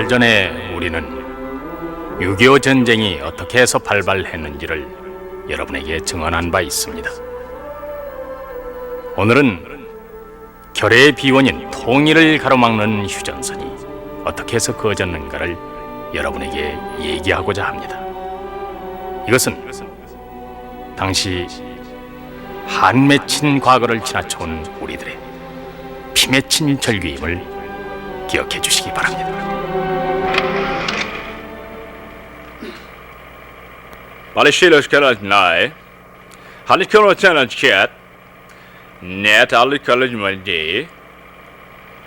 달 전에 우리는 6.25 전쟁이 어떻게 해서 발발했는지를 여러분에게 증언한 바 있습니다. 오늘은 결의의 비원인 통일을 가로막는 휴전선이 어떻게 해서 그어졌는가를 여러분에게 얘기하고자 합니다. 이것은 당시 한 맺힌 과거를 지나쳐온 우리들의 피 맺힌 절규임을 기억해 주시기 바랍니다. Alle skiller kallar nej. Alle kallar tjänar chat. Nät alle kallar med det.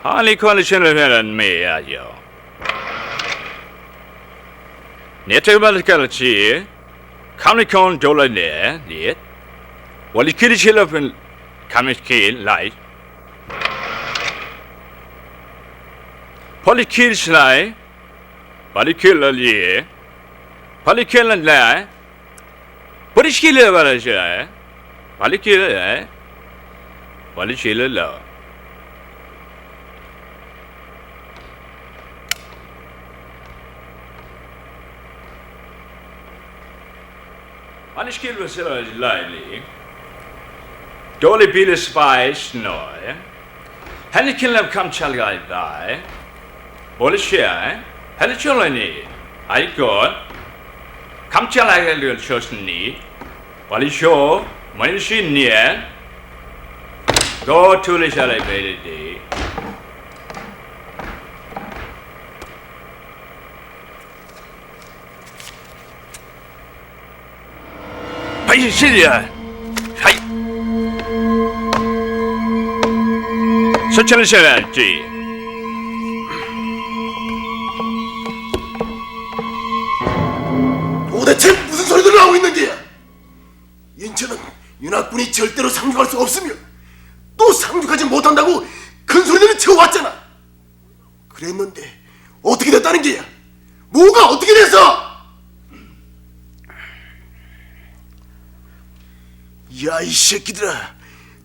Alle kallar känner mellan med ja. Nät alle kallar chi. Kan kan dolla ner det. Wali kille skiller för kan kill nej. Polly kill slay. Polly killer ye. Polly killer nej. Polly var det så. Polly killer la. Polly killer så lejlig. Dårlig bille spice nøje. Han killer kom til dig. Polly killer. Han killer ni. Ej godt. 감찰하기를 쳤으니 빨리쇼 만신니에 더 둘이셔야 되지. 빨리시야. 하이. 서천을 해야지. 도대체 무슨 소리들을 하고 있는 게야? 인천은 윤학군이 절대로 상륙할 수 없으며 또 상륙하지 못한다고 큰 소리들을 쳐왔잖아. 그랬는데 어떻게 됐다는 게야? 뭐가 어떻게 됐어? 야, 이 새끼들아,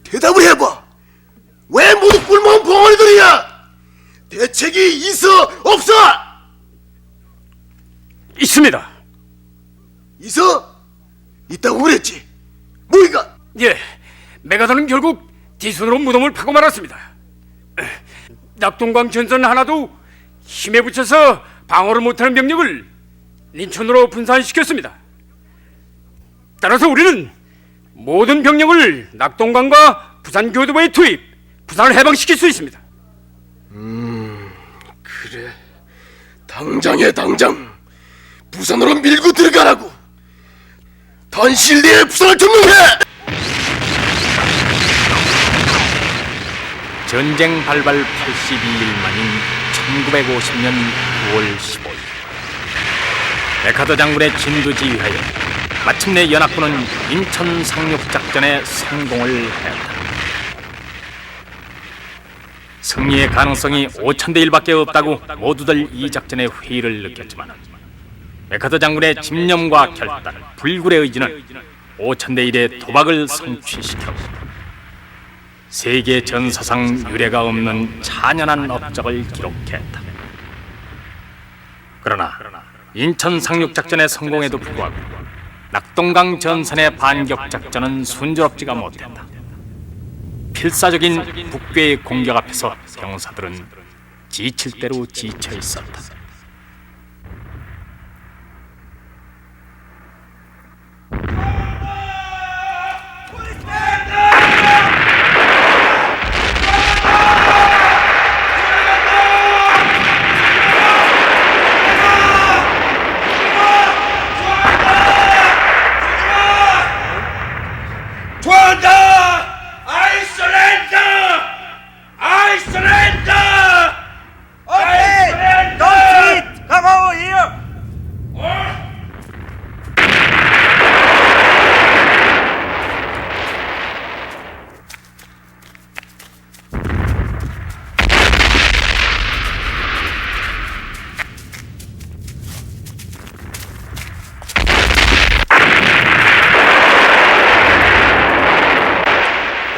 대답을 해봐. 왜 모두 꿀먹은 벙어리들이야? 대책이 있어 없어? 있습니다. 있어? 있다고 그랬지? 뭐이가? 예, 메가더는 결국 뒤손으로 무덤을 파고 말았습니다. 낙동강 전선 하나도 힘에 붙여서 방어를 못하는 병력을 인천으로 분산시켰습니다. 따라서 우리는 모든 병력을 낙동강과 부산교도부에 투입, 부산을 해방시킬 수 있습니다. 그래, 당장에 당장 부산으로 밀고 들어가라고. 단실 내에 부산을 점령해! 전쟁 발발 82일 만인 1950년 9월 15일 맥하더 장군의 진두지휘하에 마침내 연합군은 인천 상륙작전에 성공을 하였다. 승리의 가능성이 5,000대 1밖에 없다고 모두들 이 작전의 회의를 느꼈지만 맥하더 장군의 집념과 결단, 불굴의 의지는 5,000대 1의 도박을 성취시켰고 세계 전사상 유례가 없는 찬연한 업적을 기록했다. 그러나 인천 상륙작전의 성공에도 불구하고 낙동강 전선의 반격작전은 순조롭지가 못했다. 필사적인 북괴의 공격 앞에서 병사들은 지칠 대로 지쳐 있었다.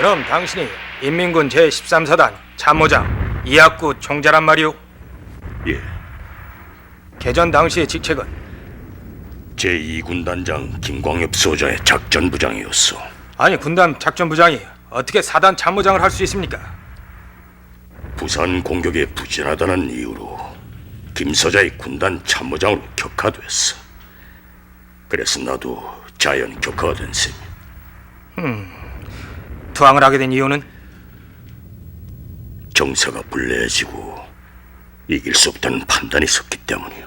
그럼 당신이 인민군 제13사단 참모장 이학구 총재란 말이오? 예, 개전 당시의 직책은? 제2군단장 김광엽 소자의 작전부장이었어. 아니, 군단 작전부장이 어떻게 사단 참모장을 할 수 있습니까? 부산 공격에 부진하다는 이유로 김 소자의 군단 참모장으로 격하됐어. 그래서 나도 자연 격하가 된 셈이야. 투항을 하게 된 이유는? 정사가 불리해지고 이길 수 없다는 판단이 섰기 때문이야.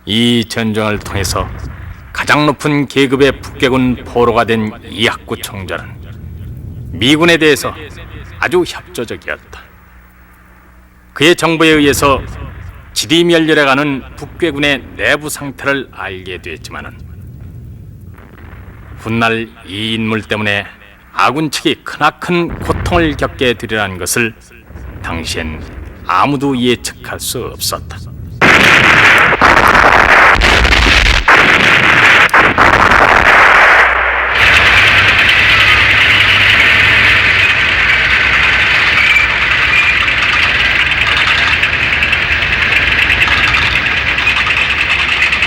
이 전쟁을 통해서 가장 높은 계급의 북괴군 포로가 된 이학구 총장은 미군에 대해서 아주 협조적이었다. 그의 정보에 의해서 지리멸렬해가는 북괴군의 내부 상태를 알게 됐지만은 훗날 이 인물 때문에 아군 측이 크나큰 고통을 겪게 되리라는 것을 당시엔 아무도 예측할 수 없었다.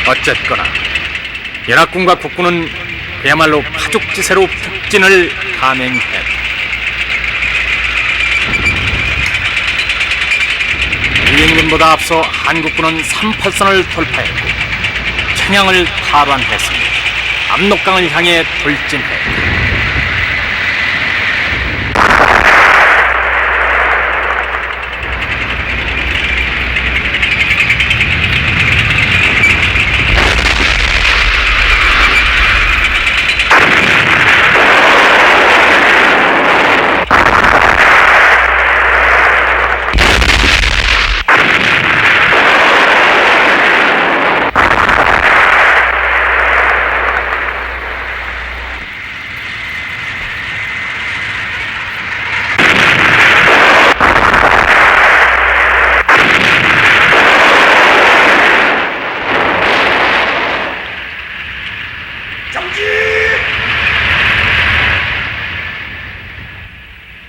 어쨌거나 연합군과 국군은 그야말로 파죽지세로 북진을 감행했다. 유엔군보다 앞서 한국군은 38선을 돌파했고 청양을 탈환했으며 압록강을 향해 돌진했다.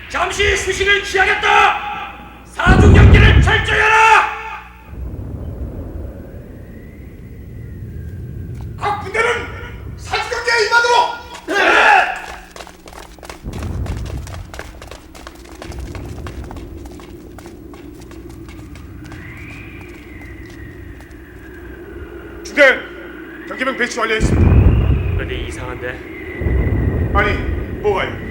잠시 휴식을 취하겠다. 사중 경기를 철저히 하라. 각 분대는 사주경계에 임하도록! 중대 경기병 배치 완료했습니다. 그런데 이상한데 아니 뭐가요?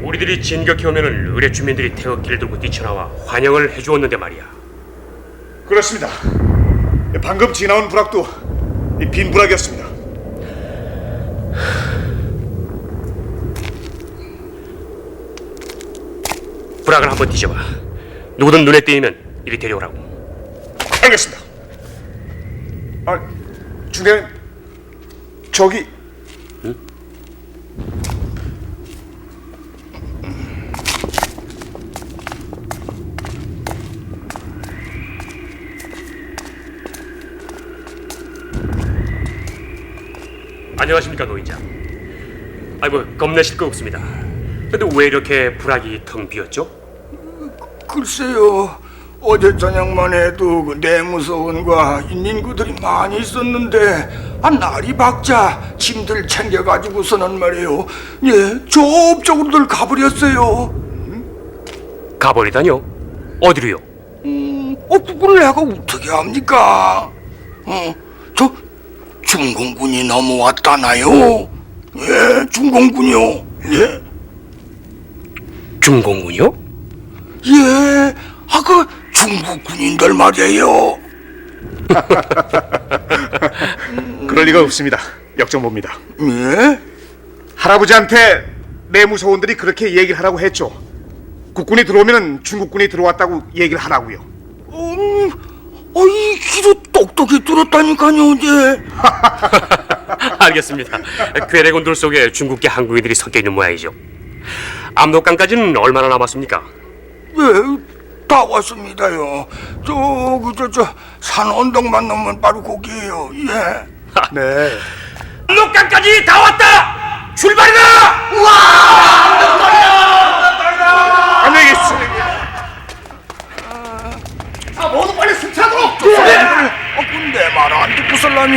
우리들이 진격해 오면은 의뢰 주민들이 태극기를 들고 뛰쳐나와 환영을 해주었는데 말이야. 그렇습니다. 방금 지나온 부락도 이 빈 부락이었습니다. 부락을 한번 뒤져봐. 누구든 눈에 띄면 이리 데려오라고. 알겠습니다. 아, 중대 저기 안녕하십니까 노인장. 아이고 겁내실 거 없습니다. 근데 왜 이렇게 부락이 텅 비었죠? 글쎄요, 어제 저녁만 해도 그 내무서원과 인민구들이 많이 있었는데 날이 밝자 짐들 챙겨가지고서는 말이에요, 예, 저쪽으로들 가버렸어요. 가버리다뇨? 어디로요? 그걸 내가 어떻게 합니까? 저 중공군이 넘어왔다나요? 예, 중공군이요. 예? 중공군이요? 예, 그 중국 군인들 말이에요. 그럴 리가 없습니다. 역정보입니다. 예? 할아버지한테 내무서원들이 그렇게 얘기를 하라고 했죠. 국군이 들어오면 중국군이 들어왔다고 얘기를 하라고요. 이 귀도 똑똑히 들었다니까요, 이제. 알겠습니다. 괴뢰곤들 속에 중국계 한국인들이 섞여 있는 모양이죠. 압록강까지는 얼마나 남았습니까? 예, 다 왔습니다요. 저 산 언덕만 넘으면 바로 거기에요. 예. 네. 압록강까지 다 왔다. 출발이다. 안녕히 계십시오. 자, 모두 빨리 못하도록. 내 말 안 듣고 살라니.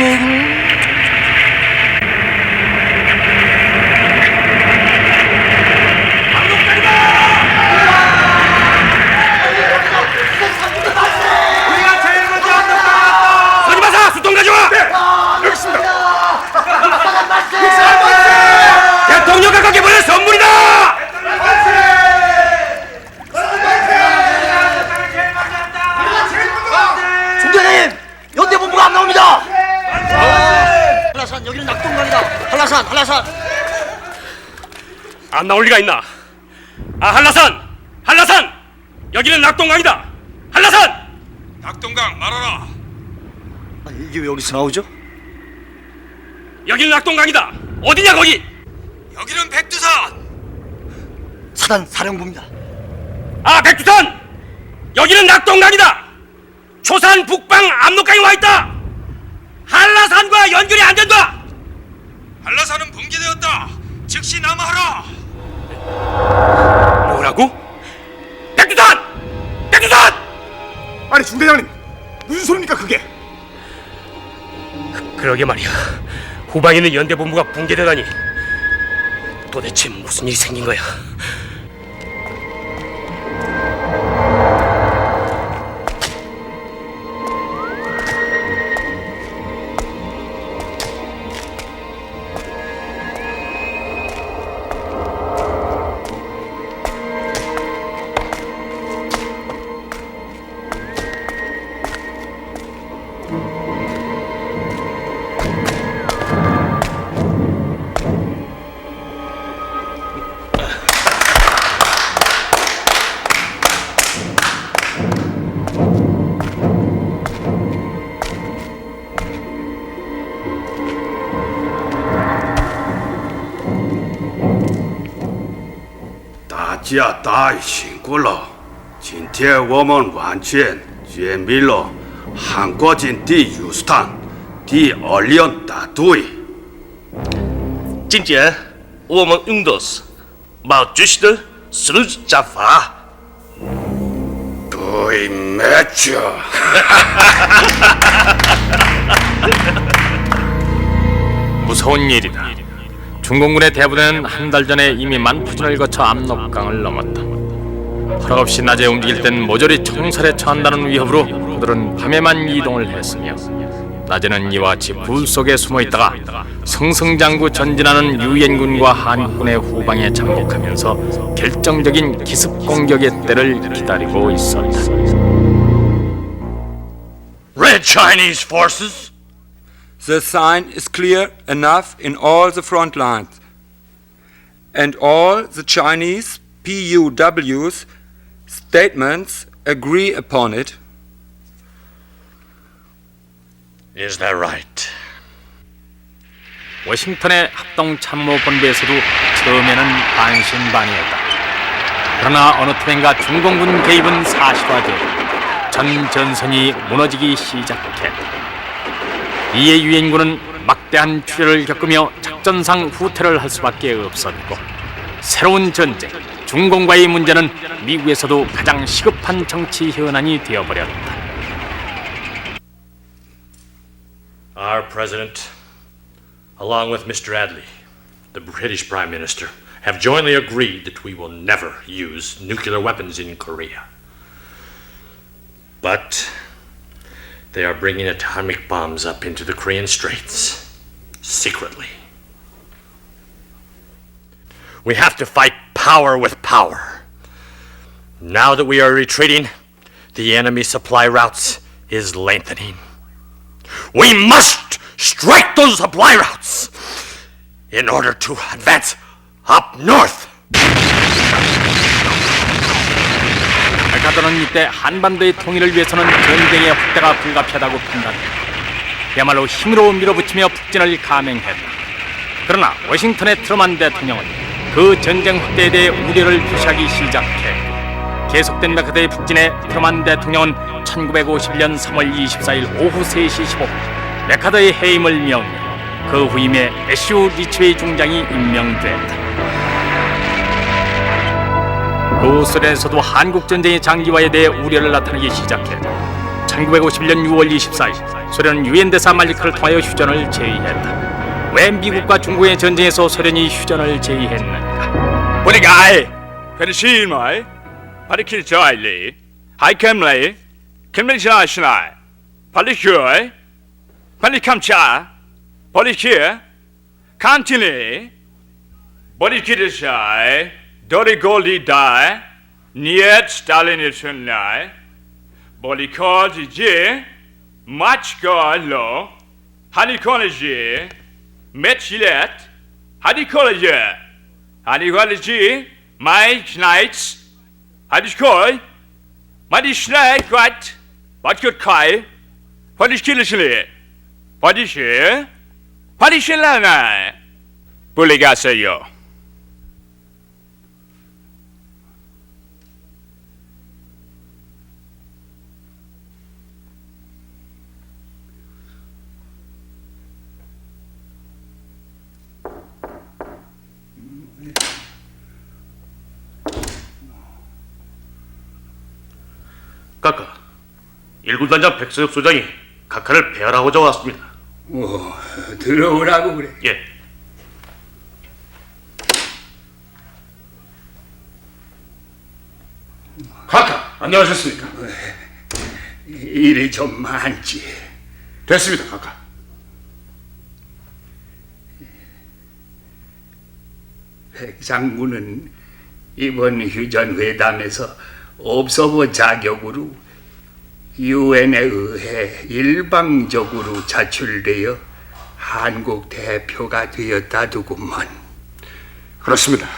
서지마사 수통 가져와. 여기 있습니다. 대통령 각각에 보낸 선물이다. 총장님, 연대본부가 안 나옵니다. 한라산, 여기는 낙동강이다. 한라산. 안 나올 리가 있나? 한라산, 여기는 낙동강이다. 한라산. 낙동강 말하라. 이게 왜 여기서 나오죠? 여기는 낙동강이다. 어디냐 거기? 여기는 백두산. 사단 사령부입니다. 백두산. 여기는 낙동강이다. 초산 북방 압록강에 와 있다. 한라산과 연결이 안 된다. 한라산은 붕괴되었다. 즉시 남하하라. 뭐라고? 백두산! 아니 중대장님, 무슨 소리입니까 그게? 그러게 말이야. 후방에 있는 연대본부가 붕괴되다니. 도대체 무슨 일이 생긴 거야?大家太辛苦了，今天我们完全歼灭了韩国军第6师团第2连大队。今天我们用的是毛主席的十字架法。对，没错。 무서운 일이다. 중공군의 대부대는 한 달 전에 이미 만푸준을 거쳐 압록강을 넘었다. 허락없이 낮에 움직일 땐 모조리 총살에 처한다는 위협으로 그들은 밤에만 이동을 했으며 낮에는 이와 같이 불 속에 숨어있다가 승승장구 전진하는 유엔군과 한국군의 후방에 잠복하면서 결정적인 기습 공격의 때를 기다리고 있었다. Red Chinese forces. The sign is clear enough in all the front lines, and all the Chinese PUW's statements agree upon it. Is that right? 워싱턴의 합동참모본부에서도 처음에는 반신반의했다. 그러나 어느 틈엔가 중공군 개입은 사실화되고 전 전선이 무너지기 시작했다. 이에 유엔군은 막대한 출혈을 겪으며 작전상 후퇴를 할 수밖에 없었고 새로운 전쟁, 중공과의 문제는 미국에서도 가장 시급한 정치 현안이 되어버렸다. Our president, along with Mr. Adley, the British Prime Minister, have jointly agreed that we will never use nuclear weapons in Korea. But they are bringing atomic bombs up into the Korean Straits, secretly. We have to fight power with power. Now that we are retreating, the enemy supply routes is lengthening. We must strike those supply routes in order to advance up north. 메카더는 이때 한반도의 통일을 위해서는 전쟁의 확대가 불가피하다고 판단했다. 그야말로 힘으로 밀어붙이며 북진을 감행했다. 그러나 워싱턴의 트루먼 대통령은 그 전쟁 확대에 대해 우려를 표시하기 시작했고 계속된 메카더의 북진에 트루먼 대통령은 1951년 3월 24일 오후 3시 15분 메카더의 해임을 명령, 그 후임에 애슈 리치웨이 중장이 임명됐다. 그 소련에서도 한국전쟁의 장기화에 대해 우려를 나타내기 시작했고 1951년 6월 24일 소련은 유엔 대사 말리크를 통하여 휴전을 제의했다. 왜 미국과 중국의 전쟁에서 소련이 휴전을 제의했는가? Poligai, Pershimai, Parikil Joili, Haikemley, Kimlishnai, Palikui, Palikamcha, Polikir, Kantini, Bolikidishai, Dorigoldi Dai, Niet Stalinishunai, Bolikodi, Machgolo, Hanikology, Metchilet, Hadikology. Hadikology, Mike Knights, Hadikoi, Madishnai, Quat, Batkukai, Padishkilishli, Padishi, Padishilana, Puligasayo. 카카, 일군단장 백서엽 소장이 카카를 배열하고자 왔습니다. 들어오라고 그래. 예. 카카, 안녕하셨습니까? 일이 좀 많지. 됐습니다, 카카. 백 장군은 이번 휴전 회담에서 observer 자격으로 유엔에 의해 일방적으로 차출되어 한국 대표가 되었다더구먼. 그렇습니다.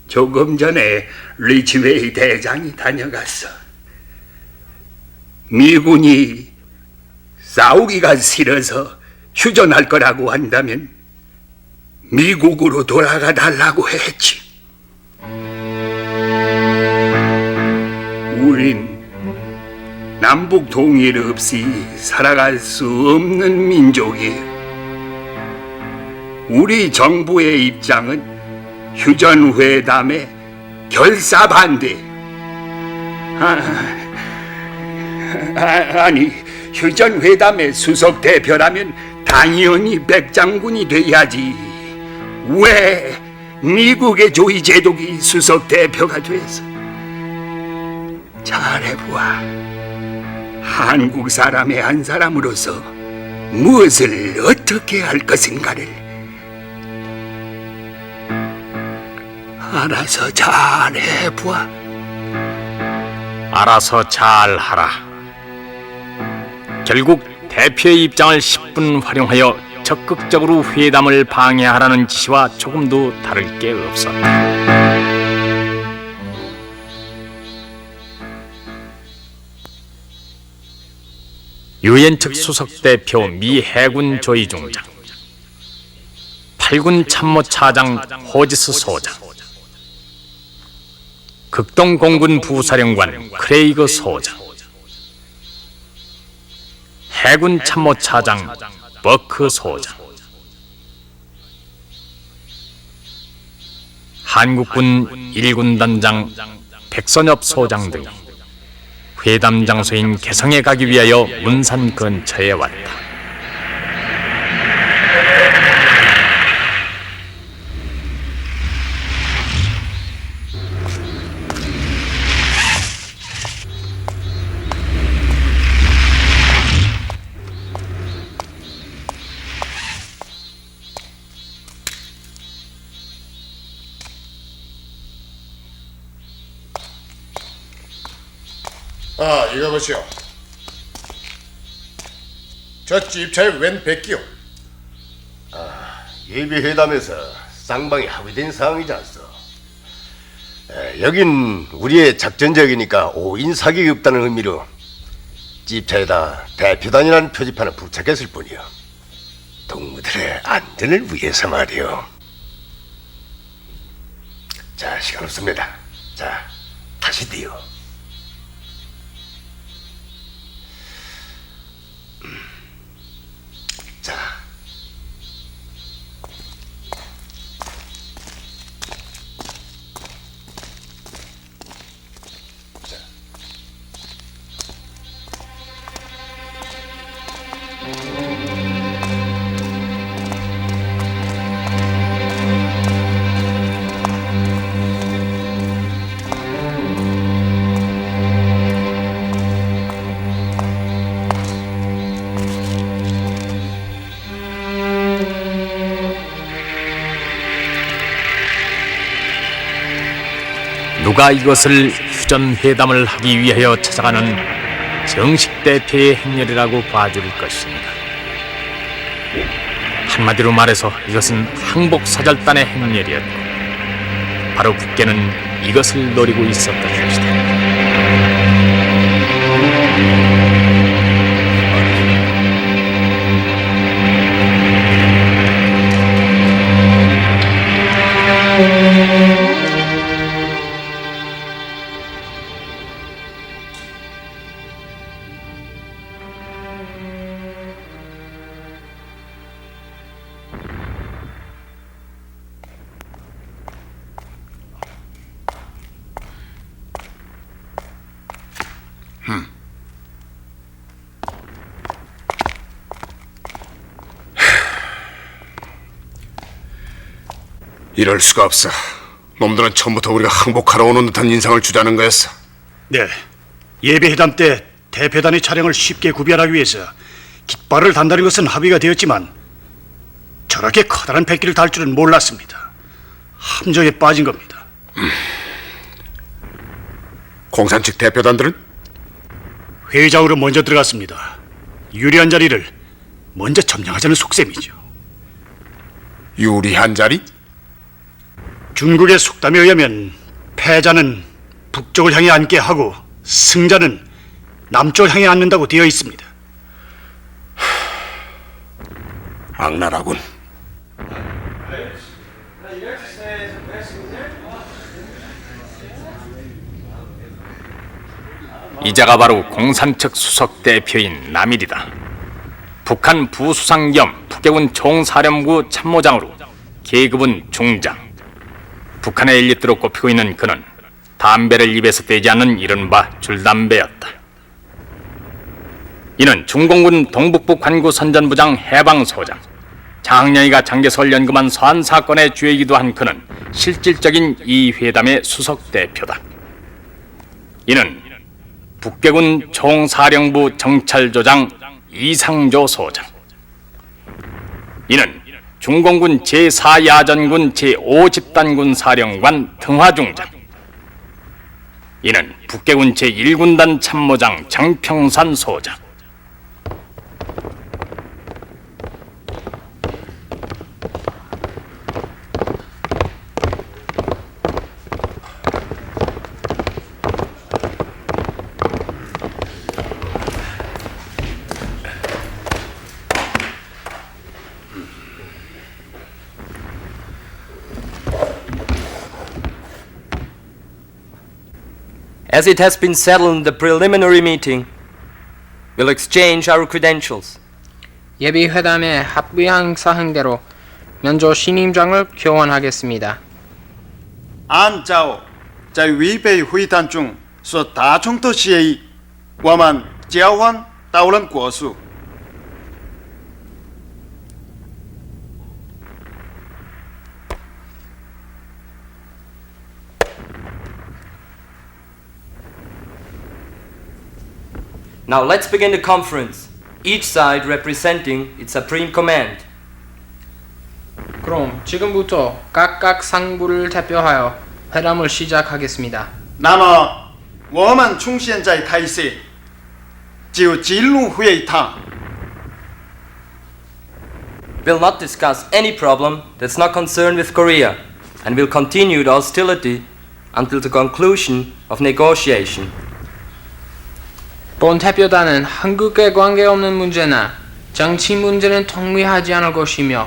조금 전에 리치웨이 대장이 다녀갔어. 미군이 싸우기가 싫어서 휴전할 거라고 한다면 미국으로 돌아가 달라고 했지. 우린 남북 통일 없이 살아갈 수 없는 민족이에요. 우리 정부의 입장은 휴전 회담에 결사 반대. 아니, 휴전 회담의 수석 대표라면 당연히 백 장군이 돼야지. 왜 미국의 조이 제독이 수석 대표가 됐어? 잘해보아. 한국 사람의 한 사람으로서 무엇을 어떻게 할 것인가를 알아서 잘해보아. 알아서 잘하라. 결국 대표의 입장을 10분 활용하여 적극적으로 회담을 방해하라는 지시와 조금도 다를 게 없었다. 유엔 측 수석 대표 미 해군 조이 중장, 8군 참모 차장 호지스 소장, 극동 공군 부사령관 크레이그 소장, 해군 참모 차장 버크 소장, 한국군 1군 단장 백선엽 소장 등이 회담 장소인 개성에 가기 위하여 문산 근처에 왔다. 이거 보시오. 저 집차의 웬 백기요? 예비회담에서 쌍방이 합의된 사항이지 않소. 여긴 우리의 작전적이니까 오인 사격이 없다는 의미로 집차에다 대표단이라는 표지판을 부착했을 뿐이요. 동무들의 안전을 위해서 말이요. 자, 시간 없습니다. 자, 다시 뛰어. 자, 누가 이것을 휴전 회담을 하기 위하여 찾아가는 정식 대표의 행렬이라고 봐줄 것인가. 한마디로 말해서 이것은 항복사절단의 행렬이었고 바로 북계는 이것을 노리고 있었던 것이다. 이럴 수가 없어. 놈들은 처음부터 우리가 항복하러 오는 듯한 인상을 주자는 거였어. 네, 예비회담 때 대표단의 차량을 쉽게 구별하기 위해서 깃발을 단다는 것은 합의가 되었지만 저렇게 커다란 백기를 달 줄은 몰랐습니다. 함정에 빠진 겁니다. 공산 측 대표단들은? 회의장으로 먼저 들어갔습니다. 유리한 자리를 먼저 점령하자는 속셈이죠. 유리한 자리? 중국의 속담에 의하면 패자는 북쪽을 향해 앉게 하고 승자는 남쪽을 향해 앉는다고 되어 있습니다. 악랄하군. 이자가 바로 공산 측 수석 대표인 남일이다. 북한 부수상 겸 북계군 총사령부 참모장으로 계급은 중장. 북한의 엘리트로 꼽히고 있는 그는 담배를 입에서 떼지 않는 이른바 줄담배였다. 이는 중공군 동북부 관구 선전부장 해방소장, 장학년이가 장개설 연금한 서한 사건의 주역이기도 한 그는 실질적인 이 회담의 수석 대표다. 이는 북계군 총사령부 정찰조장 이상조 소장. 이는 중공군 제4야전군 제5집단군 사령관 등화중장. 이는 북계군 제1군단 참모장 장평산 소장. As it has been settled in the preliminary meeting, we'll exchange our credentials. 예비 회담의 합의한 사항대로 면조 신임장을 교환하겠습니다. 按照在违背会谈中所达成的协议，我们交换讨论果实。 Now let's begin the conference, each side representing its supreme command. 그럼 지금부터 각각 상부를 대표하여 회담을 시작하겠습니다. 那么我们从现在开始就进入会谈。 We'll not discuss any problem that's not concerned with Korea, and we'll continue the hostility until the conclusion of negotiation. 본 대표단은 한국에 관계없는 문제나 정치 문제는 통미하지 않을 것이며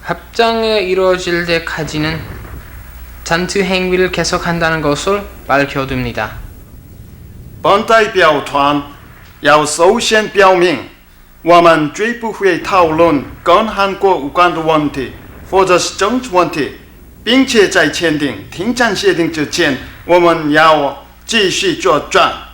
합장이 이루어질 때까지는 전투 행위를 계속한다는 것을 밝혀둡니다. 本代表团要首先表明，我们绝不会讨论跟韩国无关的问题，或者是政治问题，并且在签订停战协定之前，我们要继续作战。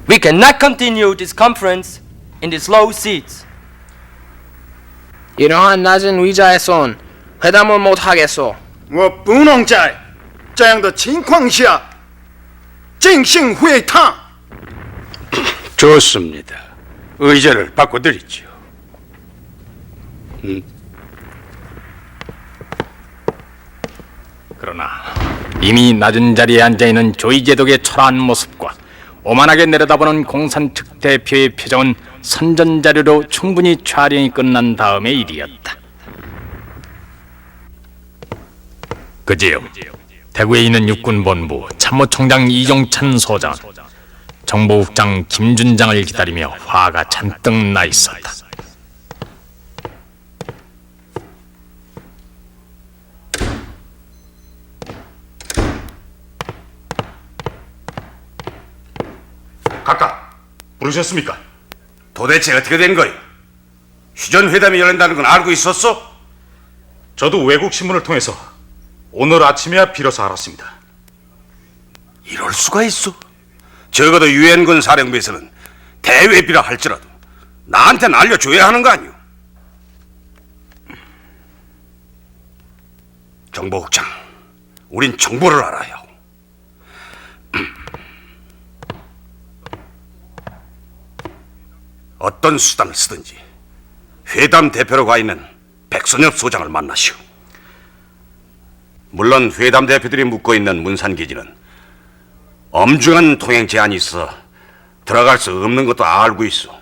We cannot continue this conference in these low seats. 이러한 낮은 의자에선 회담을 못하겠소. 我不能在这样的情况下进行会谈。 좋습니다. 의자를 바꿔드리죠. 그러나 이미 낮은 자리에 앉아있는 조이 제독의 초라한 모습과 오만하게 내려다보는 공산 측 대표의 표정은 선전자료로 충분히 촬영이 끝난 다음의 일이었다. 그 지역 대구에 있는 육군본부 참모총장 이종찬 소장, 정보국장 김준장을 기다리며 화가 잔뜩 나 있었다. 각각 부르셨습니까? 도대체 어떻게 된 거예요? 휴전회담이 열린다는 건 알고 있었어? 저도 외국 신문을 통해서 오늘 아침에야 빌어서 알았습니다. 이럴 수가 있어? 적어도 유엔군 사령부에서는 대외비라 할지라도 나한테는 알려줘야 하는 거 아니오? 정보국장, 우린 정보를 알아요. 어떤 수단을 쓰든지 회담 대표로 가 있는 백선엽 소장을 만나시오. 물론 회담 대표들이 묵고 있는 문산기지는 엄중한 통행 제한이 있어 들어갈 수 없는 것도 알고 있어.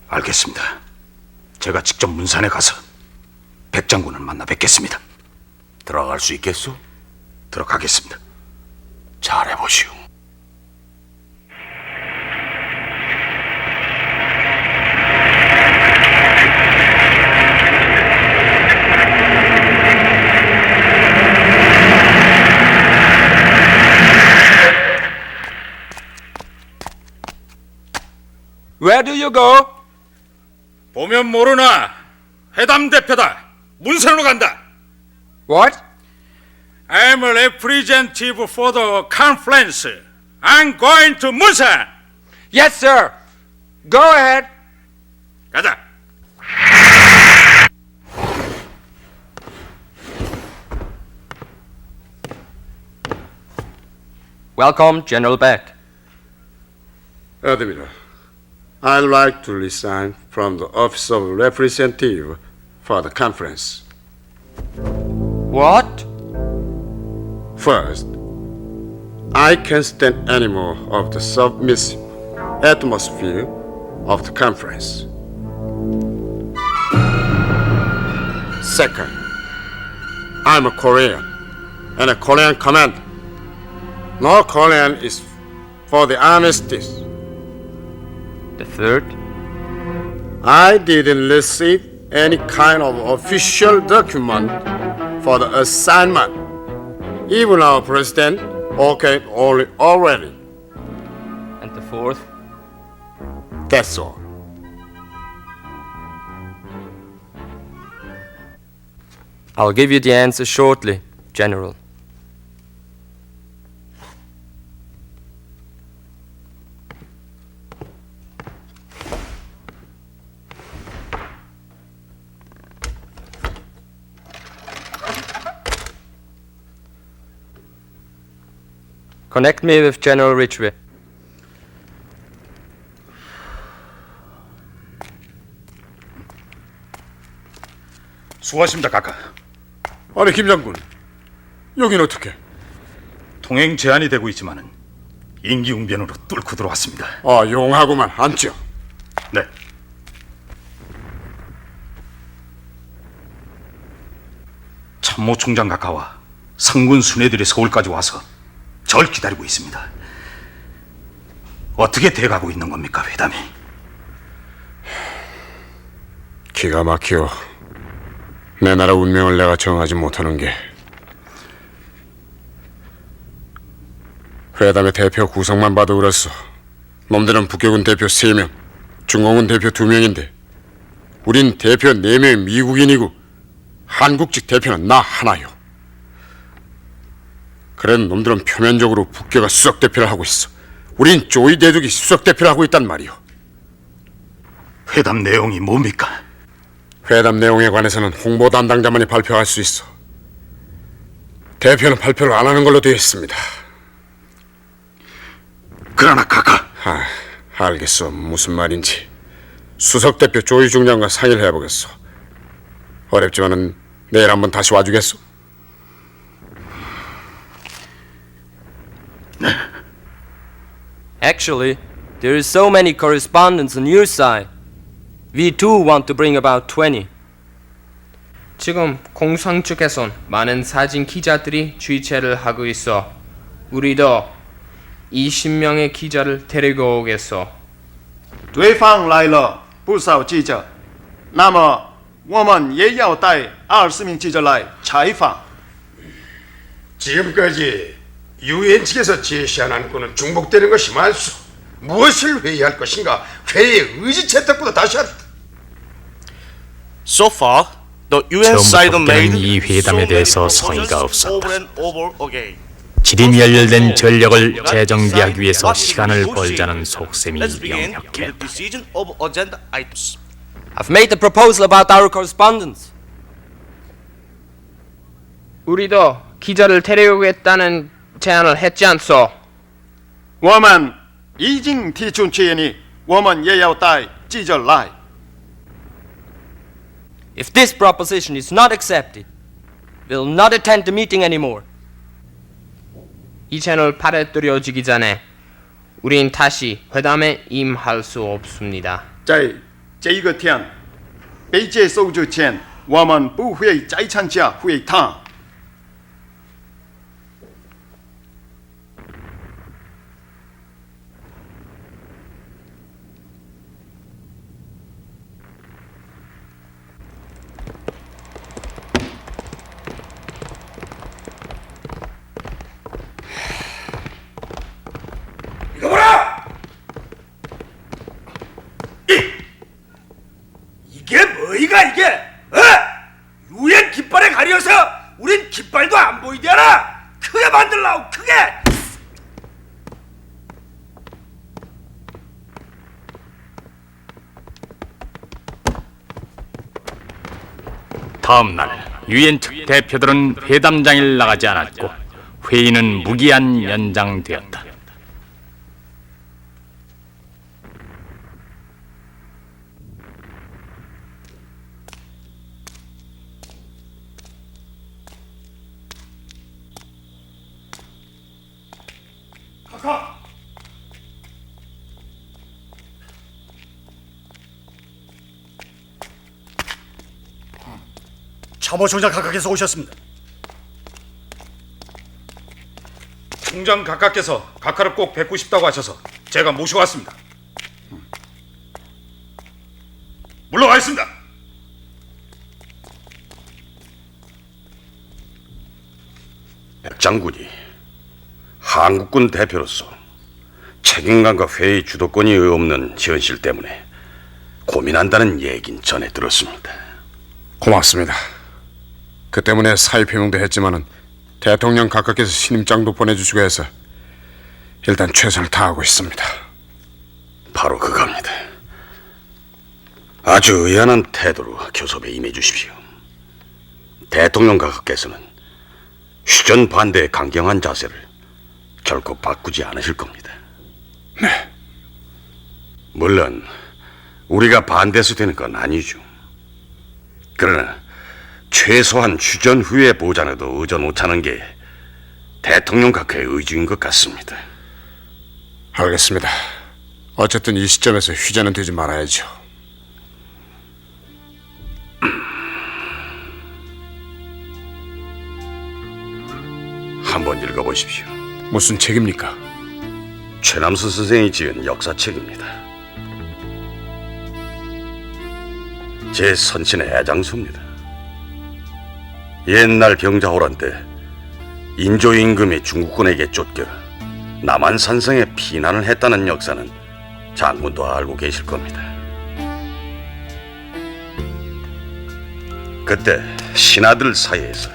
알겠습니다. 제가 직접 문산에 가서 백 장군을 만나 뵙겠습니다. 들어갈 수 있겠소? 들어가겠습니다. 잘해보시오. Where do you go? 보면 모르나 회담 대표다. 문산으로 간다. What? I'm a representative for the conference. I'm going to Munsan. Yes, sir. Go ahead. 가자. Welcome, General Beck. Admiral, I'd like to resign from the office of representative for the conference. What? First, I can't stand any more of the submissive atmosphere of the conference. Second, I'm a Korean and a Korean commander. No Korean is for the armistice. The third? I didn't receive any kind of official document for the assignment. Even our president okayed already. And the fourth? That's all. I'll give you the answer shortly, General. Connect me with General Ridgway. 수고하십니다, 각하. 아니, 김 장군, 여긴 어떻게? 통행 제한이 되고 있지만은 임기응변으로 뚫고 들어왔습니다. 아, 용하구만. 앉죠. 네. 참모총장 각하와 상군 순회들이 서울까지 와서 절 기다리고 있습니다. 어떻게 돼가고 있는 겁니까, 회담이? 기가 막혀. 내 나라 운명을 내가 정하지 못하는 게 회담의 대표 구성만 봐도 그렇소. 놈들은 북경군 대표 3명, 중공군 대표 2명인데 우린 대표 4명이 미국인이고 한국직 대표는 나 하나요. 그래도 놈들은 표면적으로 북교가 수석대표를 하고 있어. 우린 조이 대독이 수석대표를 하고 있단 말이오. 회담 내용이 뭡니까? 회담 내용에 관해서는 홍보 담당자만이 발표할 수 있어. 대표는 발표를 안 하는 걸로 되어 있습니다. 그러나 카카. 알겠어. 무슨 말인지. 수석 대표 조희중 장과 상의를 해보겠어. 어렵지만은 내일 한번 다시 와주겠어. Actually, there is so many correspondents on your side. We too want to bring about 20. 지금 공상 측에선 많은 사진 기자들이 취재를 하고 있어. 우리도 20명의 기자를 데리고 오겠어. 对方来了不少记者，那么我们也要带20名记者来采访。 지금까지 유엔 측에서 제시한 안건은 중복되는 것이 많소. 무엇을 회의할 것인가? 회의의 의지채택부터 다시 합시다. So far, the UN side 처음부터 made 이 회담에 so 대해서 many 성의가 proposals 없었다. over and over again. 지림이 열된 전력을 재정비하기 위해서 시간을 벌자는 속셈이 Let's begin with the 명확했다. decision of agenda items. I've made a proposal about our correspondence. 우리도 기자를 데려오겠다는 제안을 했지 않소? 我们已经提出建议，我们也要带记者来。 If this proposition is not accepted, we'll not attend the meeting anymore. 이 채널 받아들여지기 전에 우린 다시 회담에 임할 수 없습니다. 在这一个天被接收之前，我们不会再参加会谈。 이거 봐라! 이게 뭐이가 이게? 유엔 깃발에 가려서 우린 깃발도 안 보이잖아. 크게 만들라고 크게. 다음 날 유엔 측 대표들은 회담장을 나가지 않았고 회의는 무기한 연장되었다. 카카. 참모총장 각하께서 오셨습니다. 총장 각하께서 각하를 꼭 뵙고 싶다고 하셔서 제가 모셔왔습니다. 물러가겠습니다. 백 장군이 한국군 대표로서 책임감과 회의 주도권이 없는 현실 때문에 고민한다는 얘긴 전해 들었습니다. 고맙습니다. 그 때문에 사의 표명도 했지만은 대통령 각하께서 신임장도 보내주시고 해서 일단 최선을 다하고 있습니다. 바로 그겁니다. 아주 의연한 태도로 교섭에 임해 주십시오. 대통령 각하께서는 휴전 반대의 강경한 자세를 결코 바꾸지 않으실 겁니다. 네. 물론 우리가 반대해서 되는 건 아니죠. 그러나 최소한 휴전 후의 보장에도 의존 못하는 게 대통령 각하의 의지인 것 같습니다. 알겠습니다. 어쨌든 이 시점에서 휴전은 되지 말아야죠. 한번 읽어보십시오. 무슨 책입니까? 최남수 선생이 지은 역사책입니다. 제 선친의 애장수입니다. 옛날 병자호란 때 인조 임금이 중국군에게 쫓겨 남한산성에 피난을 했다는 역사는 장군도 알고 계실 겁니다. 그때 신하들 사이에서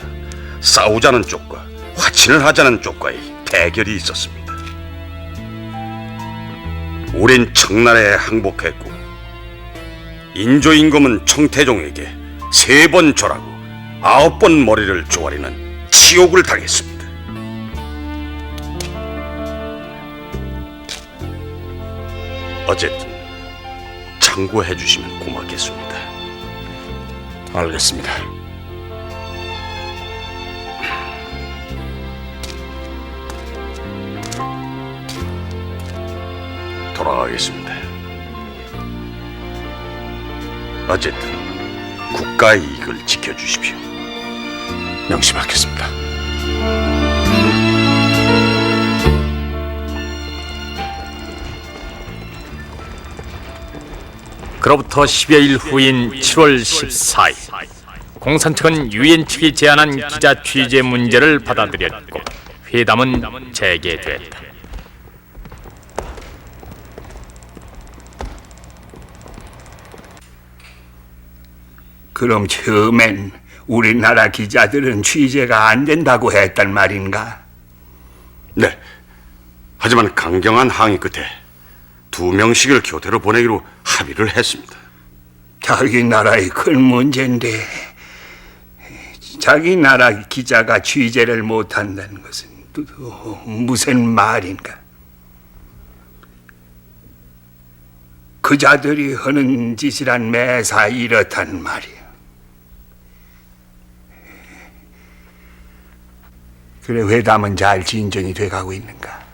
싸우자는 쪽과 화친을 하자는 쪽과의 대결이 있었습니다. 우린 청나라에 항복했고 인조 임금은 청태종에게 3번 절하고 9번 머리를 조아리는 치욕을 당했습니다. 어쨌든 참고해 주시면 고맙겠습니다. 알겠습니다. 돌아가겠습니다. 어쨌든 국가의 이익을 지켜주십시오. 명심하겠습니다. 그로부터 10여일 후인 7월 14일, 공산 측은 유엔 측이 제안한 기자 취재 문제를 받아들였고 회담은 재개됐다. 그럼 처음엔 우리나라 기자들은 취재가 안 된다고 했단 말인가? 네. 하지만 강경한 항의 끝에 2명씩을 교대로 보내기로 합의를 했습니다. 자기 나라의 큰 문제인데 자기 나라 기자가 취재를 못한다는 것은 또 무슨 말인가? 그자들이 하는 짓이란 매사 이렇단 말이야. 그래, 회담은 잘 진전이 돼가고 있는가?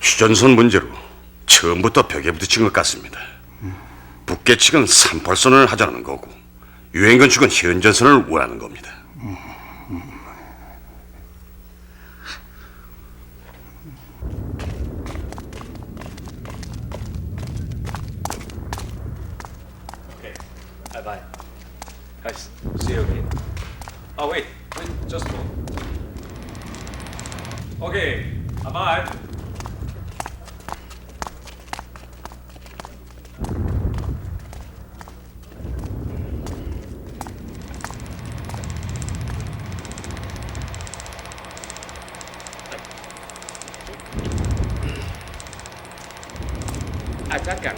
휴전선 문제로 처음부터 벽에 부딪힌 것 같습니다. 북계 측은 38선을 하자는 거고 유엔군 측은 현전선을 원하는 겁니다. Bye. Guys, see you again. Oh wait, just one. Okay, bye. 잠깐.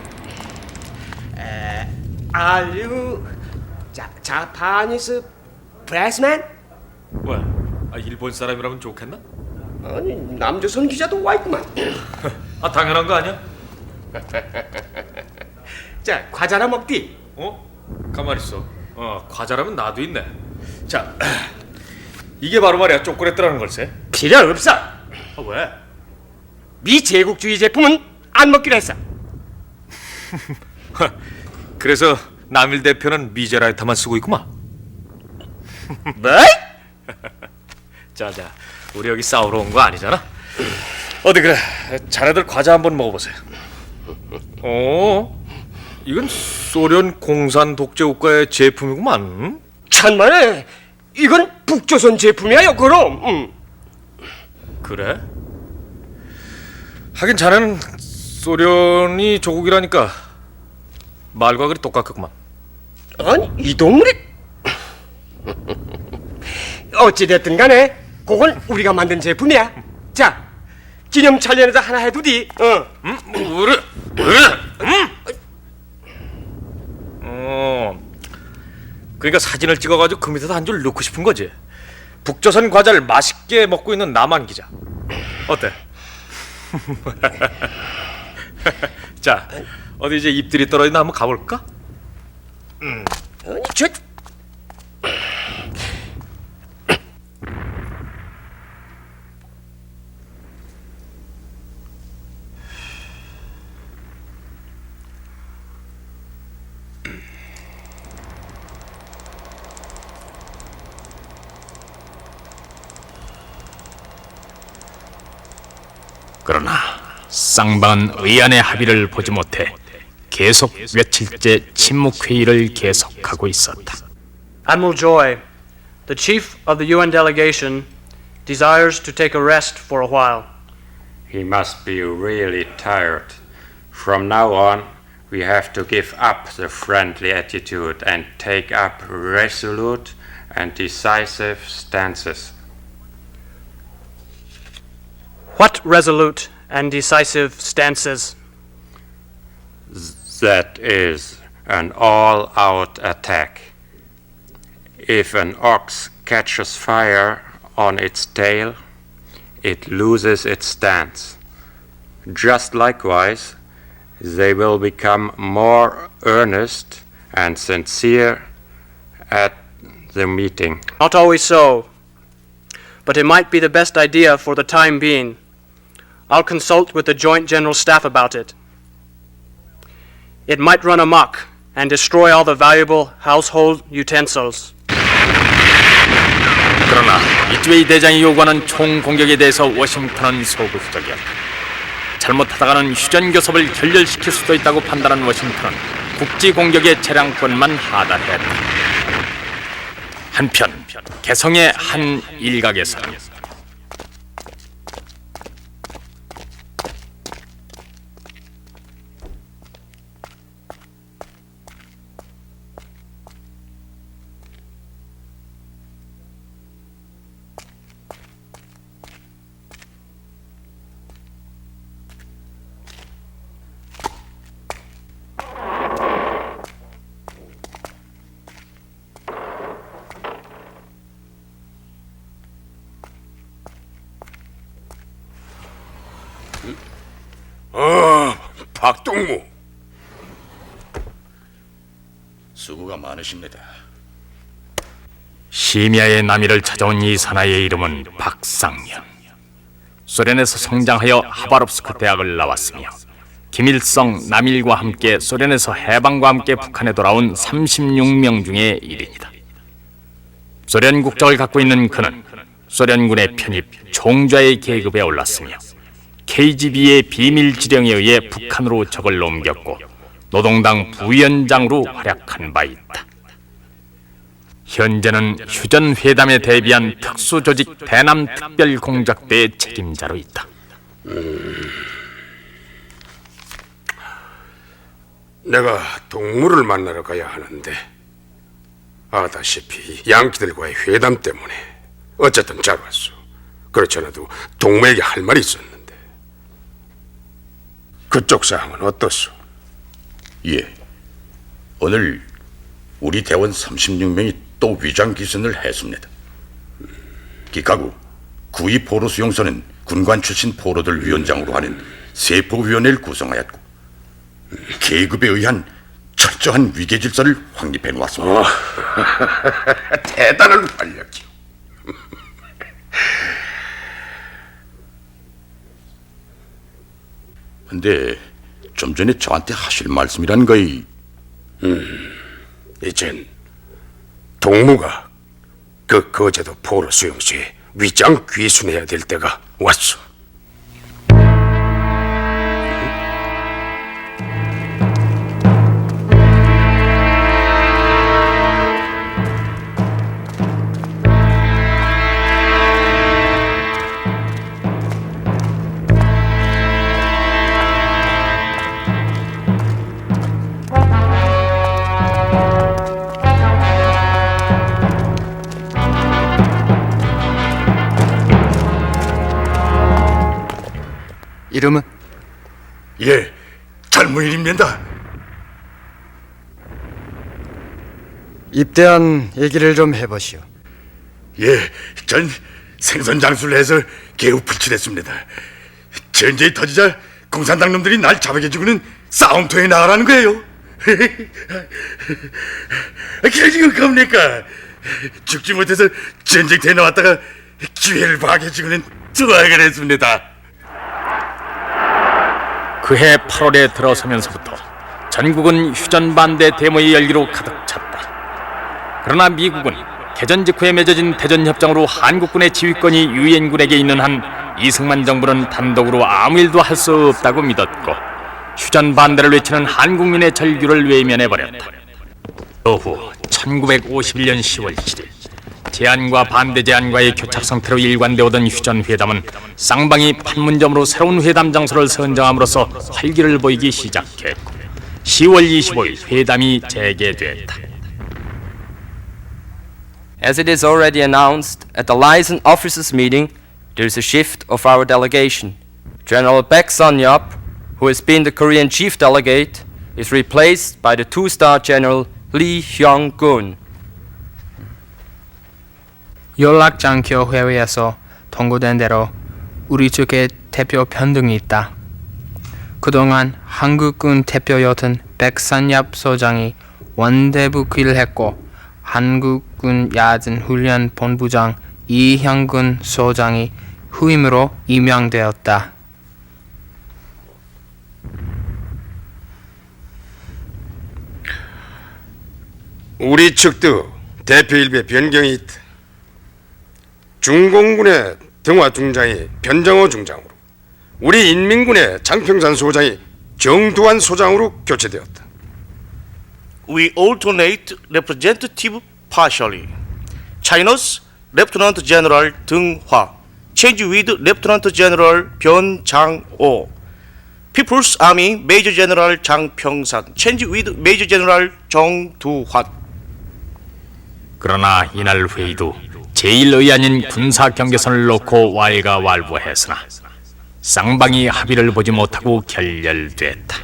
Are you Japanese pressman? 뭐야? 일본 사람이라면 좋겠나? 아니, 남조선 기자도 와 있구만. 당연한 거 아니야? 자, 과자나 먹디. 가만 있어. 과자라면 나도 있네. 자, 이게 바로 말이야 초콜릿이라는 걸세. 필요 없어. 왜? 미제국주의 제품은 안 먹기로 했어. 그래서 남일 대표는 미제라이터만 쓰고 있구만. 뭐? 자자, 우리 여기 싸우러 온 거 아니잖아. 어디 그래, 자네들 과자 한번 먹어보세요. 이건 소련 공산 독재 국가의 제품이구만. 천만에, 이건 북조선 제품이야, 그럼. 그래? 하긴 자네는 소련이 조국이라니까 말과 그리 똑같겠구만. 아니, 이 동물이 어찌됐든 간에 그건 우리가 만든 제품이야. 자, 기념 촬영에다 하나 해두디. 그러니까 사진을 찍어가지고 그 밑에다 한 줄 넣고 싶은 거지. 북조선 과자를 맛있게 먹고 있는 남한 기자 어때? 자, 어디 이제 잎들이 떨어지나 한번 가볼까? 아니, 저 그러나 쌍방은 의안의 합의를 보지 못해 계속 며칠째 침묵회의를 계속하고 있었다. Admiral Joy, the chief of the UN delegation, desires to take a rest for a while. He must be really tired. From now on, we have to give up the friendly attitude and take up resolute and decisive stances. What resolute and decisive stances? That is an all-out attack. If an ox catches fire on its tail, it loses its stance. Just likewise, they will become more earnest and sincere at the meeting. Not always so, but it might be the best idea for the time being. I'll consult with the Joint General Staff about it. It might run amok and destroy all the valuable household utensils. 그러나 이즈웨이 대장이 요구하는 총 공격에 대해서 워싱턴은 소극적이었다. 잘못하다가는 휴전 교섭을 결렬시킬 수도 있다고 판단한 워싱턴은 국지 공격의 재량권만 하달했다. 한편 개성의 한 일각에서는 박동무. 수고가 많으십니다. 시미아의 남이를 찾아온 이 사나이의 이름은 박상현. 소련에서 성장하여 하바롭스크 대학을 나왔으며 김일성, 남일과 함께 소련에서 해방과 함께 북한에 돌아온 36명 중의 1인이다. 소련 국적을 갖고 있는 그는 소련군의 편입 총좌의 계급에 올랐으며 KGB의 비밀 지령에 의해 북한으로 적을 옮겼고 노동당 부위원장으로 활약한 바 있다. 현재는 휴전 회담에 대비한 특수조직 대남특별공작대의 책임자로 있다. 내가 동무를 만나러 가야 하는데 아다시피 양키들과의 회담 때문에 어쨌든 잘 왔어. 그렇지 않아도 동무에게 할 말이 있었는데 그쪽 상황은 어떻소? 예, 오늘 우리 대원 36명이 또 위장기선을 했습니다. 기카고 구이 포로 수용소는 군관 출신 포로들 위원장으로 하는 세포위원회를 구성하였고 계급에 의한 철저한 위계질서를 확립해 놓았습니다. 대단한 활력이요. 근데 좀 전에 저한테 하실 말씀이란 거이 이젠 동무가 그 거제도 포로 수용소에 위장 귀순해야 될 때가 왔어. 이름은? 예, 젊은이입니다. 입대한 얘기를 좀 해보시오. 예, 전 생선 장수를 해서 개우 풀칠했습니다. 전쟁이 터지자 공산당 놈들이 날 잡아가지고는 싸움터에 나가라는 거예요. 그게 지금 겁니까? 죽지 못해서 전쟁터에 나왔다가 기회를 봐가지고는 좋아하게 됐습니다. 그해 8월에 들어서면서부터 전국은 휴전 반대 데모의 열기로 가득 찼다. 그러나 미국은 개전 직후에 맺어진 대전협정으로 한국군의 지휘권이 유엔군에게 있는 한 이승만 정부는 단독으로 아무 일도 할 수 없다고 믿었고 휴전 반대를 외치는 한국민의 절규를 외면해버렸다. 후 1951년 10월 7일 제안과 반대 제안과의 교착 상태로 일관되어 오던 휴전회담은 쌍방이 판문점으로 새로운 회담 장소를 선정함으로써 활기를 보이기 시작했고 10월 25일 회담이 재개됐다. As it is already announced at the liaison officers meeting, there is a shift of our delegation. General Baek Sun-yup, who has been the Korean chief delegate, is replaced by the two-star General Lee Hyung-gun. 연락장교 회의에서 통보된 대로 우리 측의 대표 편등이 있다. 그동안 한국군 대표였던 백선엽 소장이 원대부기를 했고 한국군 야전훈련본부장 이형근 소장이 후임으로 임명되었다. 우리 측도 대표 일부의 변경이 있다. 중공군의 등화 중장이 변정호 중장으로, 우리 인민군의 장평산 소장이 정두환 소장으로 교체되었다. We alternate representative partially. China's Lieutenant General Deng Hua change with Lieutenant General Byun Jang-oh. People's Army Major General Jang Pyeong-san change with Major General Jong Du-hwan. 그러나 이날 회의도 제1의안인 군사경계선을 놓고 왈가왈부했으나 쌍방이 합의를 보지 못하고 결렬됐다.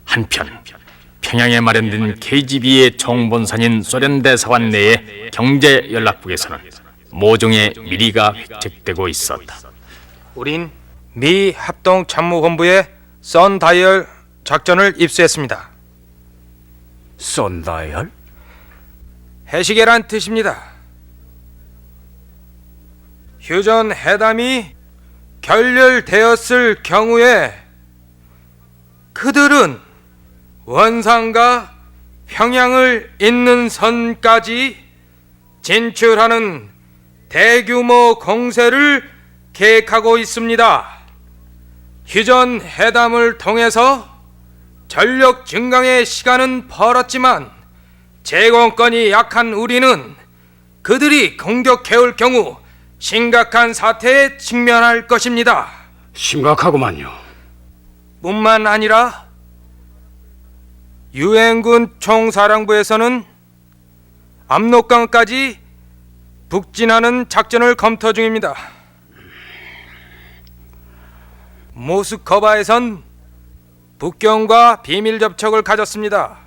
한편 평양에 마련된 KGB의 총본산인 소련 대사관 내의 경제연락국에서는 모종의 미리가 획책되고 있었다. 우린 미 합동참모본부의 선다이얼 작전을 입수했습니다. 선다이얼? 해시계란 뜻입니다. 휴전 회담이 결렬되었을 경우에 그들은 원산과 평양을 잇는 선까지 진출하는 대규모 공세를 계획하고 있습니다. 휴전 회담을 통해서 전력 증강의 시간은 벌었지만 제공권이 약한 우리는 그들이 공격해올 경우 심각한 사태에 직면할 것입니다. 심각하구만요. 뿐만 아니라 유엔군 총사령부에서는 압록강까지 북진하는 작전을 검토 중입니다. 모스크바에선 북경과 비밀 접촉을 가졌습니다.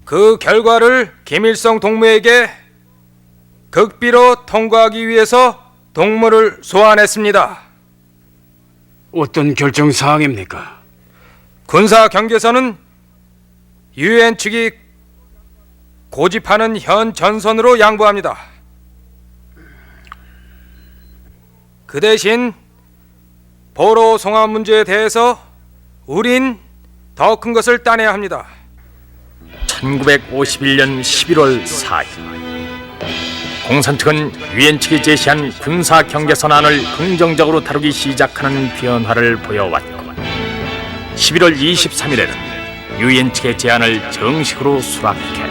그 결과를 김일성 동무에게 극비로 통과하기 위해서 동무를 소환했습니다. 어떤 결정 사항입니까? 군사 경계선은 유엔 측이 고집하는 현 전선으로 양보합니다. 그 대신 보로 송환 문제에 대해서 우린 더 큰 것을 따내야 합니다. 1951년 11월 4일 공산 측은 유엔 측이 제시한 군사 경계선안을 긍정적으로 다루기 시작하는 변화를 보여왔고 11월 23일에는 유엔 측의 제안을 정식으로 수락했다.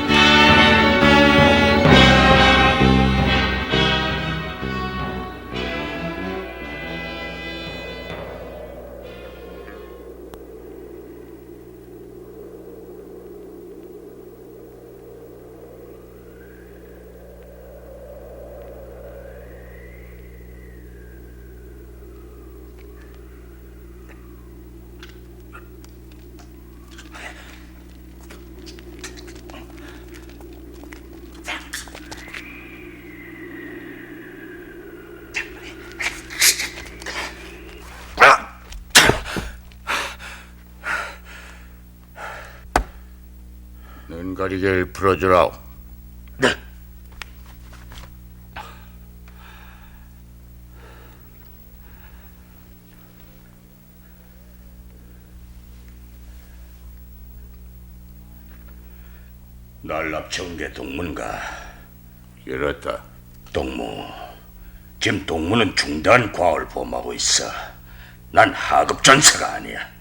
눈가리개를 풀어주라. 네. 난랍청계 동문가. 그렇다. 동무. 지금 동무는 중대한 과오를 범하고 있어. 난 하급 전사가 아니야.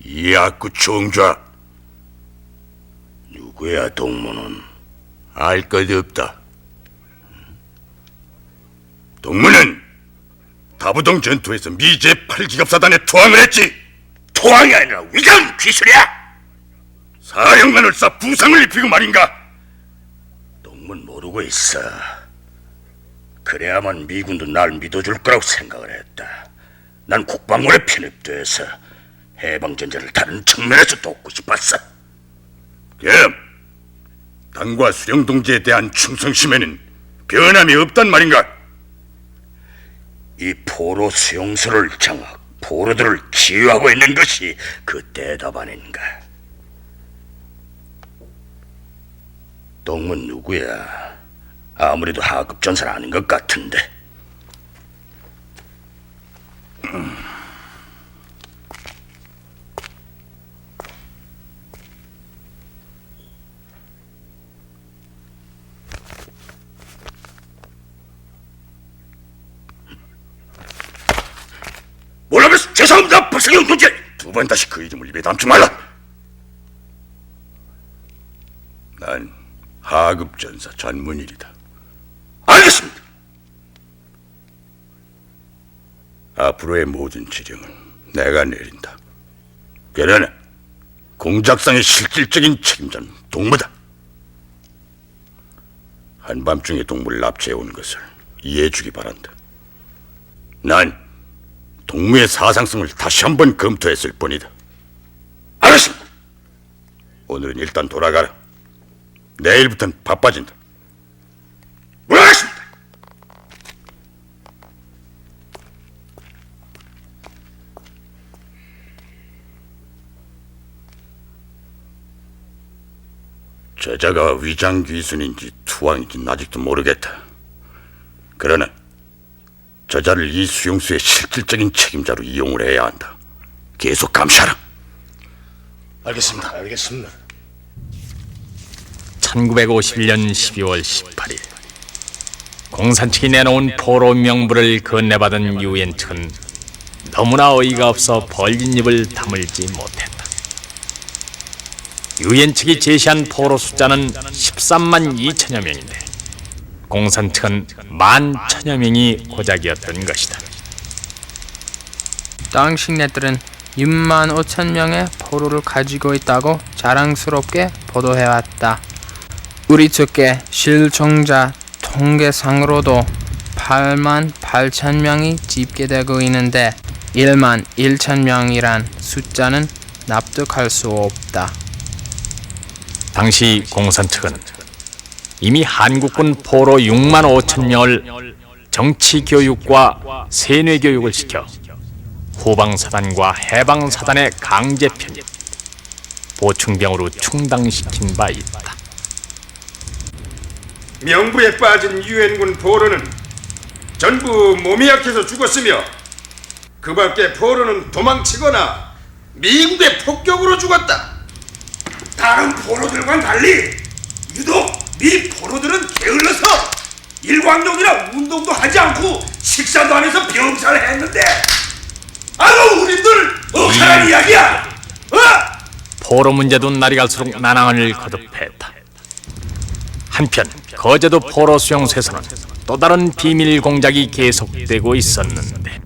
이학구 총좌. 누구야 동무는? 알 것 없다. 동무는 다부동 전투에서 미 제8기갑사단에 투항을 했지. 투항이 아니라 위강 귀술이야. 사형만을 쏴 부상을 입히고 말인가. 동문 모르고 있어. 그래야만 미군도 날 믿어줄 거라고 생각을 했다. 난 국방부에 편입돼서 해방전쟁을 다른 측면에서 돕고 싶었어. 당과 수령 동지에 대한 충성심에는 변함이 없단 말인가? 이 포로 수용소를 장악, 포로들을 치유하고 있는 것이 그 대답 아닌가? 동문 누구야? 아무래도 하급 전사는 아닌 것 같은데. 몰라면서 죄송합니다, 박성영 군제. 두 번 다시 그 이름을 입에 담지 말라. 난 하급 전사 전문일이다. 알겠습니다. 앞으로의 모든 지령은 내가 내린다. 그러나 공작상의 실질적인 책임자는 동무다. 한밤중에 동무를 납치해 온 것을 이해해주기 바란다. 난 동무의 사상성을 다시 한번 검토했을 뿐이다. 알았습니다. 오늘은 일단 돌아가라. 내일부터는 바빠진다. 물러가겠습니다. 저자가 위장 귀순인지 투왕인지는 아직도 모르겠다. 그러나 저자를 이 수용소의 실질적인 책임자로 이용을 해야 한다. 계속 감시하라. 알겠습니다. 알겠습니다. 1951년 12월 18일 공산 측이 내놓은 포로 명부를 건네받은 유엔 측은 너무나 어이가 없어 벌린 입을 다물지 못했다. 유엔 측이 제시한 포로 숫자는 13만 2천여 명인데 공산 측은 11,000여 명이 고작이었던 것이다. 당신네들은 6만 5천 명의 포로를 가지고 있다고 자랑스럽게 보도해왔다. 우리 측의 실종자 통계상으로도 8만 8천 명이 집계되고 있는데 1만 1천 명이란 숫자는 납득할 수 없다. 당시 공산 측은 이미 한국군 포로 6만 5천 명을 정치교육과 세뇌교육을 시켜 후방사단과 해방사단의 강제 편입, 보충병으로 충당시킨 바 있다. 명부에 빠진 유엔군 포로는 전부 몸이 약해서 죽었으며 그 밖에 포로는 도망치거나 미국의 폭격으로 죽었다. 다른 포로들과는 달리 유독 미 포로들은 게을러서 일광욕이나 운동도 하지 않고 식사도 안 해서 병사를 했는데 아유 우리들 억울한 이야기야. 포로 문제도 날이 갈수록 난항을 거듭했다. 한편 거제도 포로 수용소에서는 또 다른 비밀 공작이 계속되고 있었는데